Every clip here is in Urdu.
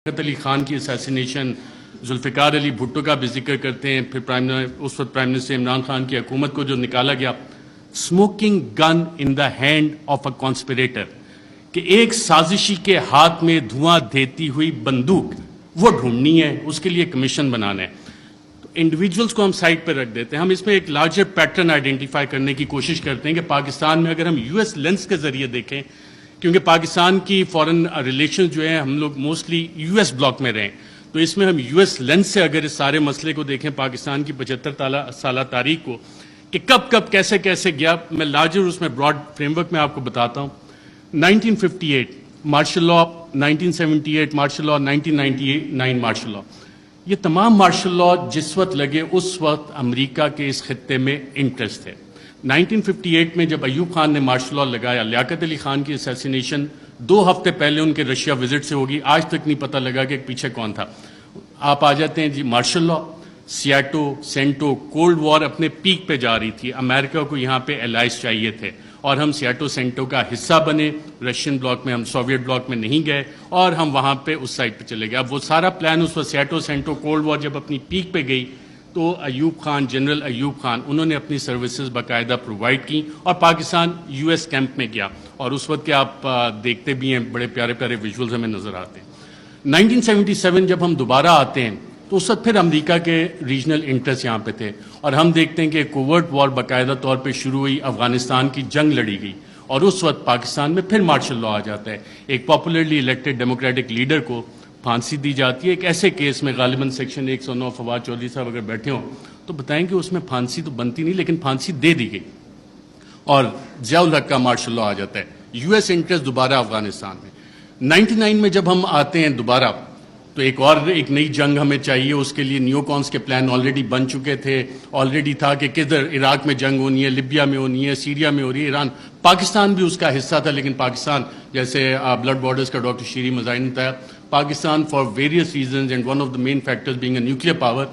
لیاقت علی خان کی اسیسینیشن، ذوالفقار علی بھٹو کا بھی ذکر کرتے ہیں، پھر اس وقت پرائم منسٹر عمران خان کی حکومت کو جو نکالا گیا، smoking gun in the hand of a conspirator, کہ ایک سازشی کے ہاتھ میں دھواں دیتی ہوئی بندوق وہ ڈھونڈنی ہے، اس کے لیے کمیشن بنانا ہے۔ تو انڈیویجولز کو ہم سائڈ پہ رکھ دیتے ہیں، ہم اس میں ایک لارجر پیٹرن آئیڈینٹیفائی کرنے کی کوشش کرتے ہیں کہ پاکستان میں اگر ہم یو ایس لینس کے ذریعے دیکھیں، کیونکہ پاکستان کی فورن ریلیشن جو ہیں ہم لوگ موسٹلی یو ایس بلاک میں رہیں، تو اس میں ہم یو ایس لینس سے اگر اس سارے مسئلے کو دیکھیں، پاکستان کی 75 سالہ تاریخ کو، کہ کب کب کیسے کیسے گیا، میں لارجر اس میں براڈ فریم ورک میں آپ کو بتاتا ہوں۔ 1958 martial law, 1978 martial law, 1999 martial law, یہ تمام مارشل لا جس وقت لگے اس وقت امریکہ کے اس خطے میں انٹرسٹ ہے۔ 1958 میں جب ایوب خان نے مارشل لا لگایا، لیاقت علی خان کی اسیسینیشن 2 ہفتے پہلے ان کے رشیا وزٹ سے ہوگی، آج تک نہیں پتہ لگا کہ پیچھے کون تھا۔ آپ آ جاتے ہیں جی مارشل لا، سیاٹو، سینٹو، کولڈ وار اپنے پیک پہ جا رہی تھی، امریکہ کو یہاں پہ الائز چاہیے تھے، اور ہم سیاٹو سینٹو کا حصہ بنے، رشین بلاک میں، ہم سوویٹ بلاک میں نہیں گئے، اور ہم وہاں پہ اس سائڈ پہ چلے گئے۔ اب وہ سارا پلان اس وقت سیاٹو سینٹو کولڈ وار جب اپنی پیک پہ گئی، تو ایوب خان، جنرل ایوب خان، انہوں نے اپنی سروسز باقاعدہ پرووائڈ کی، اور پاکستان یو ایس کیمپ میں گیا، اور اس وقت کے آپ دیکھتے بھی ہیں، بڑے پیارے پیارے ویژولز ہمیں نظر آتے ہیں۔ 1977 جب ہم دوبارہ آتے ہیں تو اس وقت پھر امریکہ کے ریجنل انٹرسٹ یہاں پہ تھے، اور ہم دیکھتے ہیں کہ کوورٹ وار باقاعدہ طور پہ شروع ہوئی، افغانستان کی جنگ لڑی گئی، اور اس وقت پاکستان میں پھر مارشل لا آ جاتا ہے۔ ایک پاپولرلی الیکٹڈ ڈیموکریٹک لیڈر کو پھانسی دی جاتی ہے، ایک ایسے کیس میں، غالباً سیکشن 109، فواد چودھری صاحب اگر بیٹھے ہوں تو بتائیں کہ اس میں پھانسی تو بنتی نہیں، لیکن پھانسی دے دی گئی، اور ضیاء الحق کا مارشل لا آ جاتا ہے۔ یو ایس انٹرسٹ دوبارہ افغانستان میں۔ 99 میں جب ہم آتے ہیں دوبارہ، تو ایک نئی جنگ ہمیں چاہیے، اس کے لیے نیو کونس کے پلان آلریڈی بن چکے تھے، آلریڈی تھا کہ کدھر عراق میں جنگ ہونی ہے، لیبیا میں ہونی ہے، سیریا میں ہو رہی ہے، ایران، پاکستان بھی اس کا حصہ تھا، لیکن پاکستان، جیسے بلڈ بارڈرز کا ڈاکٹر شیری مظاہر نے بتایا، Pakistan for various reasons and one of the main factors being a nuclear power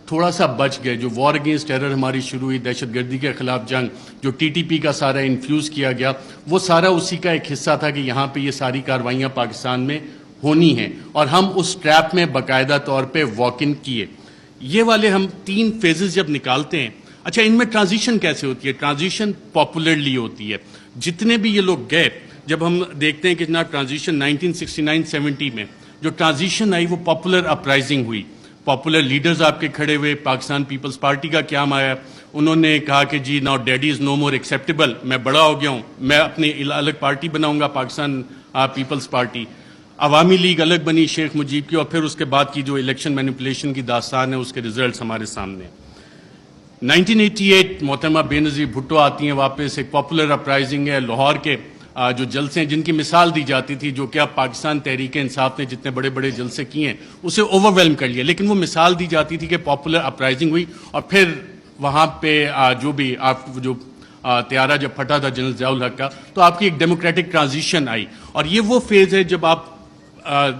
تھوڑا سا بچ گئے۔ جو وار اگینسٹ ٹیرر ہماری شروع ہوئی، دہشت گردی کے خلاف جنگ، جو ٹی ٹی پی کا سارا انفیوز کیا گیا، وہ سارا اسی کا ایک حصہ تھا کہ یہاں پہ یہ ساری کارروائیاں پاکستان میں ہونی ہیں، اور ہم اس ٹریپ میں باقاعدہ طور پہ واک ان کیے۔ یہ والے ہم 3 فیزز جب نکالتے ہیں، اچھا ان میں ٹرانزیشن کیسے ہوتی ہے؟ ٹرانزیشن پاپولرلی ہوتی ہے، جتنے بھی یہ لوگ گئے، جب ہم دیکھتے ہیں کہ جناب ٹرانزیشن 1969-70 میں جو ٹرانزیشن آئی وہ پاپولر اپرائزنگ ہوئی، پاپولر لیڈرز آپ کے کھڑے ہوئے، پاکستان پیپلز پارٹی کا قیام آیا، انہوں نے کہا کہ جی ناؤ ڈیڈی از نو مور ایکسیپٹیبل، میں بڑا ہو گیا ہوں، میں اپنی الگ پارٹی بناؤں گا، پاکستان پیپلز پارٹی۔ عوامی لیگ الگ بنی شیخ مجیب کی، اور پھر اس کے بعد کی جو الیکشن مینیپولیشن کی داستان ہے اس کے ریزلٹس ہمارے سامنے ہیں۔ 1988 محترمہ بے نظیر بھٹو آتی ہیں واپس، ایک پاپولر اپرائزنگ ہے، لاہور کے جو جلسے ہیں جن کی مثال دی جاتی تھی، جو کہ اب پاکستان تحریک انصاف نے جتنے بڑے بڑے جلسے کیے ہیں اسے اوور ویلم کر لیا، لیکن وہ مثال دی جاتی تھی کہ پاپولر اپرائزنگ ہوئی، اور پھر وہاں پہ جو بھی جو طیارہ جب پھٹا تھا جنرل ضیاء الحق کا، تو آپ کی ایک ڈیموکریٹک ٹرانزیشن آئی، اور یہ وہ فیز ہے جب آپ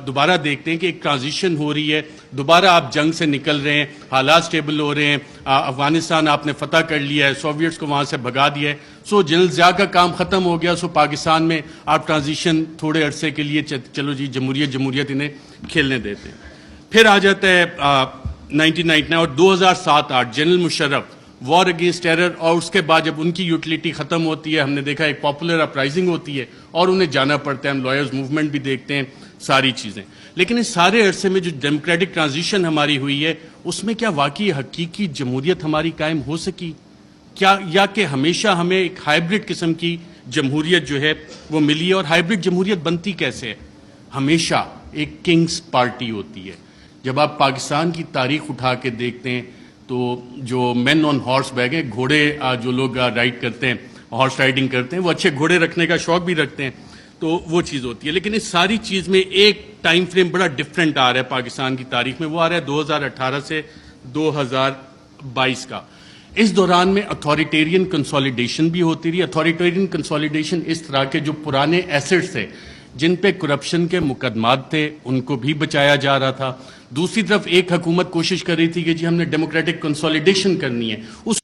دوبارہ دیکھتے ہیں کہ ایک ٹرانزیشن ہو رہی ہے، دوبارہ آپ جنگ سے نکل رہے ہیں، حالات سٹیبل ہو رہے ہیں، افغانستان آپ نے فتح کر لیا ہے، سوویٹس کو وہاں سے بھگا دیا ہے، سو جنرل ضیاء کا کام ختم ہو گیا، سو پاکستان میں آپ ٹرانزیشن تھوڑے عرصے کے لیے چلو جی جمہوریت انہیں کھیلنے دیتے ہیں۔ پھر آ جاتا ہے 1999 اور 2007-8 general Musharraf, war against terror, اور اس کے بعد جب ان کی یوٹیلیٹی ختم ہوتی ہے، ہم نے دیکھا ایک پاپولر اپرائزنگ ہوتی ہے اور انہیں جانا پڑتا ہے، ہم لائرز موومنٹ بھی دیکھتے ہیں، ساری چیزیں۔ لیکن اس سارے عرصے میں جو ڈیموکریٹک ٹرانزیشن ہماری ہوئی ہے، اس میں کیا واقعی حقیقی جمہوریت ہماری قائم ہو سکی؟ کیا یا کہ ہمیشہ ہمیں ایک ہائبرڈ قسم کی جمہوریت جو ہے وہ ملی ہے؟ اور ہائبرڈ جمہوریت بنتی کیسے ہے؟ ہمیشہ ایک کنگز پارٹی ہوتی ہے۔ جب آپ پاکستان کی تاریخ اٹھا کے دیکھتے ہیں تو جو مین آن ہارس بیک ہیں، گھوڑے جو لوگ رائڈ کرتے ہیں، ہارس رائڈنگ کرتے ہیں، وہ اچھے گھوڑے رکھنے کا شوق بھی رکھتے ہیں، تو وہ چیز ہوتی ہے۔ لیکن اس ساری چیز میں ایک ٹائم فریم بڑا ڈیفرنٹ آ رہا ہے پاکستان کی تاریخ میں، وہ آ رہا ہے 2018 سے 2022 کا۔ اس دوران میں اتھارٹیرین کنسولیڈیشن بھی ہوتی رہی۔ اتھارٹیرین کنسولیڈیشن اس طرح کے جو پرانے ایسٹس تھے جن پہ کرپشن کے مقدمات تھے ان کو بھی بچایا جا رہا تھا، دوسری طرف ایک حکومت کوشش کر رہی تھی کہ جی ہم نے ڈیموکریٹک کنسولیڈیشن کرنی ہے، اس